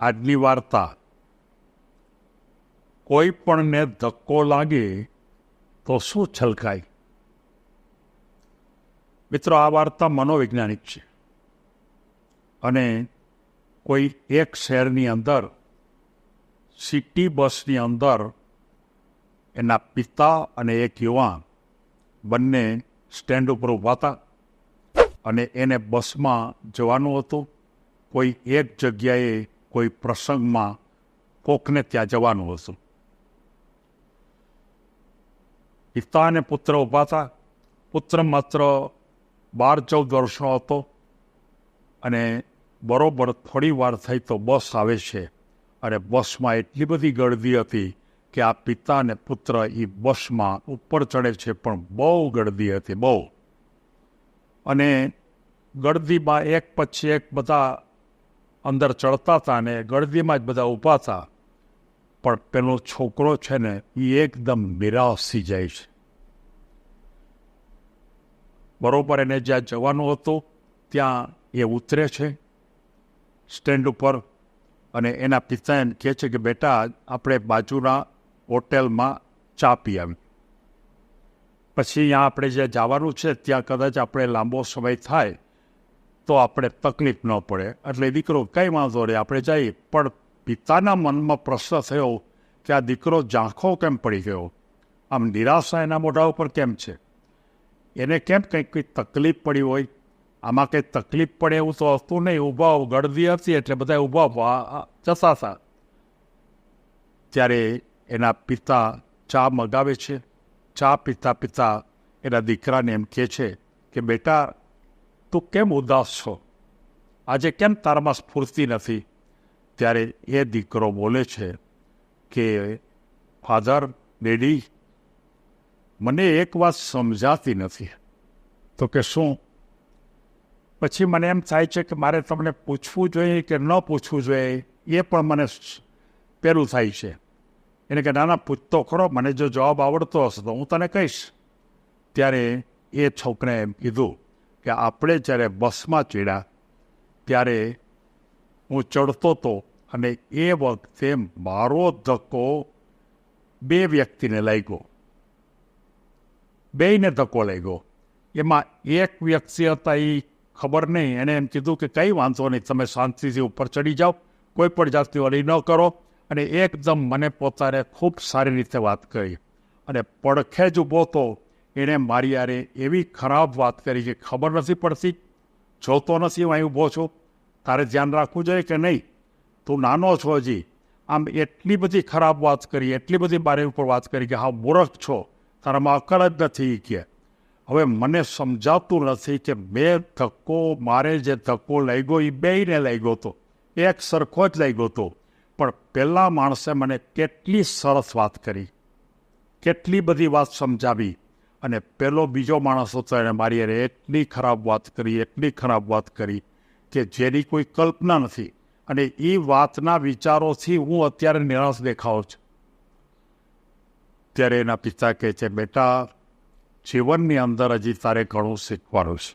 આજની વાર્તા. કોઈ પણને ધક્કો લાગે તો શું છલકાય? મિત્રો, આ વાર્તા મનોવૈજ્ઞાનિક છે અને કોઈ એક શહેરની અંદર, સિટી બસની અંદર એના પિતા અને એક યુવાન બંને સ્ટેન્ડ ઉપર ઊભા હતા અને એને બસમાં જવાનું હતું. કોઈ એક જગ્યાએ કોઈ પ્રસંગમાં કોકને ત્યાં જવાનું હતું. પિતા અને પુત્ર ઊભા હતા. પુત્ર માત્ર 12-14 વર્ષનો હતો અને બરોબર થોડી વાર થઈ તો બસ આવે છે અને બસમાં એટલી બધી ગળદી હતી કે આ પિતા અને પુત્ર એ બસમાં ઉપર ચડે છે, પણ બહુ ગળદી હતી, બહુ. અને ગળદીમાં એક પછી એક બધા અંદર ચડતા હતા અને ગળદીમાં જ બધા ઊભા હતા. પણ પેલો છોકરો છે ને એ એકદમ નિરાશ થઈ જાય છે. બરોબર એને જ્યાં જવાનું હતું ત્યાં એ ઉતરે છે સ્ટેન્ડ ઉપર અને એના પિતા એમ કહે છે કે બેટા, આપણે બાજુના હોટેલમાં ચા પી આવી, પછી અહીંયા આપણે જે જવાનું છે ત્યાં કદાચ આપણે લાંબો સમય થાય તો આપણે તકલીફ ન પડે. એટલે દીકરો કંઈ વાંધો નહીં, આપણે જઈએ. પણ પિતાના મનમાં પ્રશ્ન થયો કે આ દીકરો ઝાંખો કેમ પડી ગયો? આમ નિરાશા એના મોઢા ઉપર કેમ છે? એને કેમ કંઈ તકલીફ પડી હોય? આમાં કંઈ તકલીફ પડે એવું તો હતું નહીં. ઊભા ગળદી હતી એટલે બધા ઊભા જતા હતા. ત્યારે એના પિતા ચા મગાવે છે. ચા પીતા પીતા એના દીકરાને એમ કહે છે કે બેટા, તું કેમ ઉદાસ છો? આજે કેમ તારામાં સ્ફૂર્તિ નથી? ત્યારે એ દીકરો બોલે છે કે ફાધર, ડેડી, મને એક વાત સમજાતી નથી. તો કે શું? પછી મને એમ થાય છે કે મારે તમને પૂછવું જોઈએ કે ન પૂછવું જોઈએ, એ પણ મને પેલું થાય છે. એને કે નાના, પૂછતો ખરો, મને જો જવાબ આવડતો હશે તો હું તને કહીશ. ત્યારે એ છોકરાએ એમ કીધું કે આપણે જ્યારે બસમાં ચડ્યા ત્યારે હું ચડતો હતો અને એ વખતે મારો ધક્કો 2 વ્યક્તિને લાગ્યો. બેયને ધક્કો લાગ્યો. એમાં એક વ્યક્તિ હતા, એ ખબર નહીં, એને એમ કીધું કે કંઈ વાંધો નહીં, તમે શાંતિથી ઉપર ચડી જાઓ, કોઈ પણ જાતની અડી ન કરો. અને એકદમ મને પોતાને ખૂબ સારી રીતે વાત કરી અને પડખે જ ઊભો હતો એણે મારી યારે એવી ખરાબ વાત કરી કે ખબર નથી પડતી, જોતો નથી હું અહીં ઊભો છું, તારે ધ્યાન રાખવું જોઈએ કે નહીં, તું નાનો છો હજી. આમ એટલી બધી ખરાબ વાત કરી, એટલી બધી મારી ઉપર વાત કરી કે હા મૂર્ખ છો, તારામાં અકલ જ નથી. કે હવે મને સમજાતું નથી કે મારે જે ધક્કો લાગ્યો એ બેયને લાગ્યો હતો, એક સરખો જ લાગ્યો હતો. પણ પહેલા માણસે મને કેટલી સરસ વાત કરી, કેટલી બધી વાત સમજાવી, અને પેલો બીજો માણસ હતો એને મારી અરે એટલી ખરાબ વાત કરી, એટલી ખરાબ વાત કરી કે જેની કોઈ કલ્પના નથી. અને એ વાતના વિચારોથી હું અત્યારે નિરાશ દેખાઉં છું. ત્યારે એના પિતા કહે છે, બેટા, જીવનની અંદર હજી તારે ઘણું શીખવાનું છે.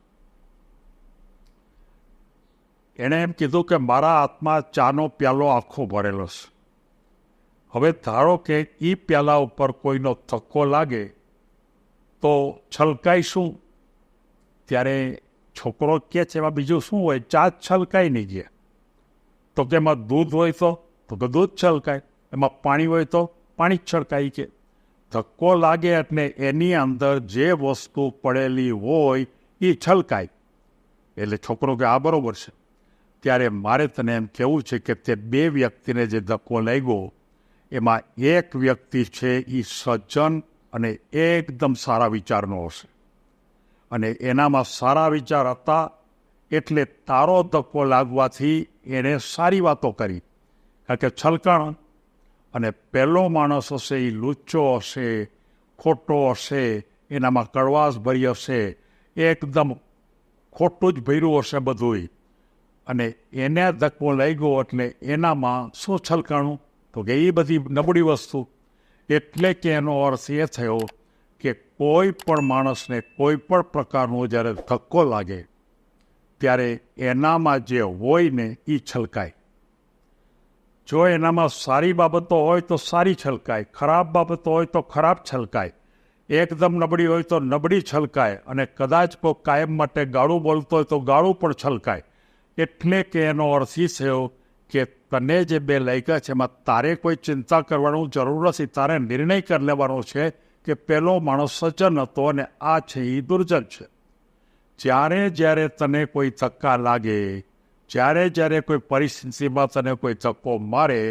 એણે એમ કીધું કે મારા હાથમાં ચાનો પ્યાલો આખો ભરેલો છે. હવે ધારો કે એ પ્યાલા ઉપર કોઈનો ધક્કો લાગે તો છલકાય શું? ત્યારે છોકરો કહે છે, એમાં બીજું શું હોય? ચા જ છલકાય નહીં. ગયા તો કે એમાં દૂધ હોય તો કે દૂધ છલકાય, એમાં પાણી હોય તો પાણી જ છલકાય. કે ધક્કો લાગે એટલે એની અંદર જે વસ્તુ પડેલી હોય એ છલકાય. એટલે છોકરો કે આ બરોબર છે. ત્યારે મારે તને એમ કહેવું છે કે તે 2 વ્યક્તિને જે ધક્કો લાગ્યો એમાં એક વ્યક્તિ છે એ સજ્જન અને એકદમ સારા વિચારનો હશે, અને એનામાં સારા વિચાર હતા એટલે તારો ધક્કો લાગવાથી એણે સારી વાતો કરી, કારણ કે છલકાણ. અને પહેલો માણસ હશે એ લુચ્ચો હશે, ખોટો હશે, એનામાં કડવાશ ભરી હશે, એકદમ ખોટું જ ભર્યું હશે બધું. અને એને ધક્કો લાગ્યો એટલે એનામાં શું છલકાણું? તો કે એ બધી નબળી વસ્તુ. એટલે કે એનો અર્થ એ થયો કે કોઈ પણ માણસને કોઈ પણ પ્રકારનો જ્યારે ધક્કો લાગે ત્યારે એનામાં જે હોય ને એ છલકાય. જો એનામાં સારી બાબતો હોય તો સારી છલકાય, ખરાબ બાબતો હોય તો ખરાબ છલકાય, એકદમ નબળી હોય તો નબળી છલકાય, અને કદાચ કોઈ કાયમ માટે ગાળું બોલતો હોય તો ગાળું પણ છલકાય. એટલે કે એનો અર્થ એ થયો કે તને જે બે લાગ્યા છે એમાં તારે કોઈ ચિંતા કરવાનું જરૂર નથી. તારે નિર્ણય કરી લેવાનો છે કે પેલો માણસ સજ્જન હતો અને આ છે એ દુર્જન છે. જ્યારે તને કોઈ ધક્કા લાગે, જ્યારે કોઈ પરિસ્થિતિમાં તને કોઈ ધક્કો મારે,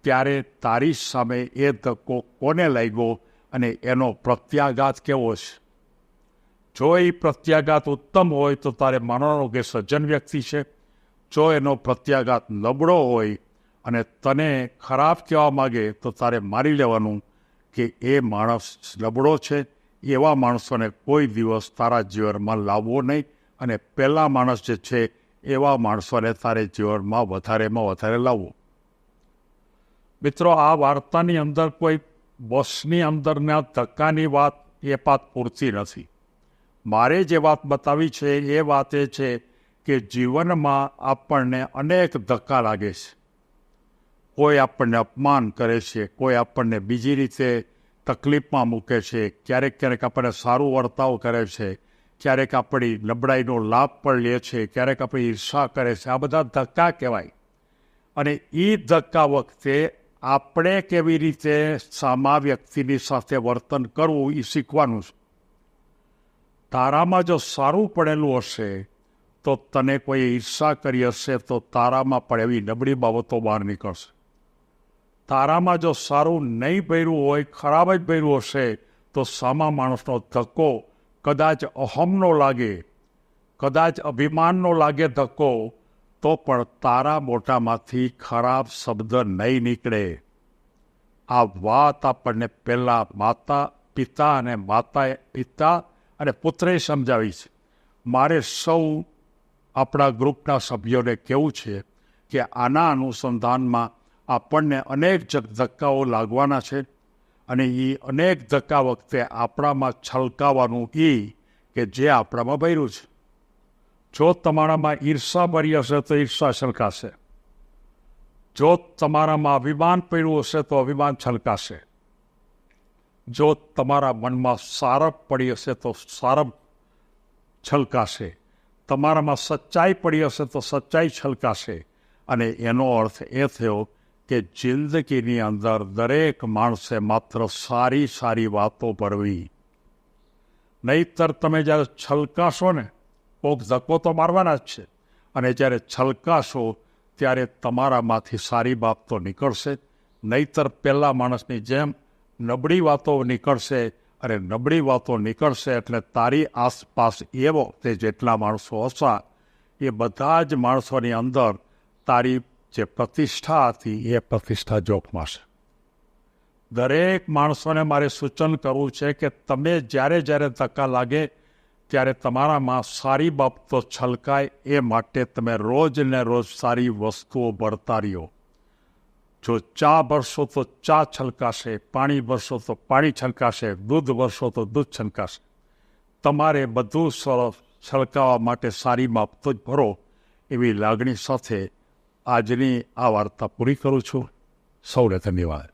ત્યારે તારી સામે એ ધક્કો કોને લાગ્યો અને એનો પ્રત્યાઘાત કેવો છે. જો એ પ્રત્યાઘાત ઉત્તમ હોય તો તારે માનવાનું કે સજ્જન વ્યક્તિ છે. જો એનો પ્રત્યાઘાત નબળો હોય અને તને ખરાબ કહેવા માગે તો તારે મારી લેવાનું કે એ માણસ નબળો છે. એવા માણસોને કોઈ દિવસ તારા જીવનમાં લાવવો નહીં, અને પહેલા માણસ જે છે એવા માણસોને તારે જીવનમાં વધારેમાં વધારે લાવવું. મિત્રો, આ વાર્તાની અંદર કોઈ બસની અંદરના ધક્કાની વાત એ વાત પૂરતી નથી. મારે જે વાત બતાવી છે એ વાત એ છે કે જીવનમાં આપણને અનેક ધક્કા લાગે છે. કોઈ આપણને અપમાન કરે છે, કોઈ આપણને બીજી રીતે તકલીફમાં મૂકે છે, ક્યારેક આપણને સારું વર્તાવ કરે છે, ક્યારેક આપણી નબળાઈનો લાભ પણ લે છે, ક્યારેક આપણી ઈર્ષા કરે છે. આ બધા ધક્કા કહેવાય. અને એ ધક્કા વખતે આપણે કેવી રીતે સામા વ્યક્તિની સાથે વર્તન કરવું એ શીખવાનું છે. તારામાં જો સારું પડેલું હશે તો તને કોઈ ઈર્ષા કરી હશે તો તારામાં પણ એવી નબળી બાબતો બહાર નીકળશે. તારામાં જો સારું નહીં ભર્યું હોય, ખરાબ જ ભર્યું હશે તો સામા માણસનો ધક્કો કદાચ અહમનો લાગે, કદાચ અભિમાનનો લાગે ધક્કો, તો પણ તારા મોઢામાંથી ખરાબ શબ્દ નહીં નીકળે. આ વાત આપણને પહેલાં પિતા અને પુત્રે સમજાવી છે. મારે સૌ આપણા ગ્રુપના સભ્યોને કહેવું છે કે આના અનુસંધાનમાં આપણને અનેક ધક્કાઓ લાગવાના છે, અને એ અનેક ધક્કા વખતે આપણામાં છલકાવાનું કે જે આપણામાં ભર્યું છે. જો તમારામાં ઈર્ષા ભરી હશે તો ઈર્ષા છલકાશે. જો તમારામાં અભિમાન પડ્યું હશે તો અભિમાન છલકાશે. જો તમારા મનમાં સારપ પડી હશે તો સારપ છલકાશે. તમારામાં સચ્ચાઈ પડી હશે તો સચ્ચાઈ છલકાશે. અને એનો અર્થ એ થયો કે જિંદગીની અંદર દરેક માણસે માત્ર સારી વાતો ભરવી. નહીંતર તમે જ્યારે છલકાશો ને, કોક ધક્કો તો મારવાના જ છે, અને જ્યારે છલકાશો ત્યારે તમારામાંથી સારી બાબતો નીકળશે. નહીંતર પહેલા માણસની જેમ નબળી વાતો નીકળશે, અને નબળી વાતો નીકળશે એટલે તારી આસપાસ તે જેટલા માણસો હશે એ બધા જ માણસોની અંદર તારી જે પ્રતિષ્ઠા હતી એ પ્રતિષ્ઠા જોખમાશે. દરેક માણસોને મારે સૂચન કરવું છે કે તમે જ્યારે ધક્કા લાગે ત્યારે તમારામાં સારી બાબતો છલકાય એ માટે તમે રોજ ને રોજ સારી વસ્તુઓ ભરતા રહ્યો. જો ચા ભરશો તો ચા છલકાશે, પાણી ભરશો તો પાણી છલકાશે, દૂધ ભરશો તો દૂધ છલકાશે. તમારે બધું છલકાવા માટે સારી બાબતો જ ભરો. એવી લાગણી સાથે આજની આ વાર્તા પૂરી કરું છું. સૌને ધન્યવાદ.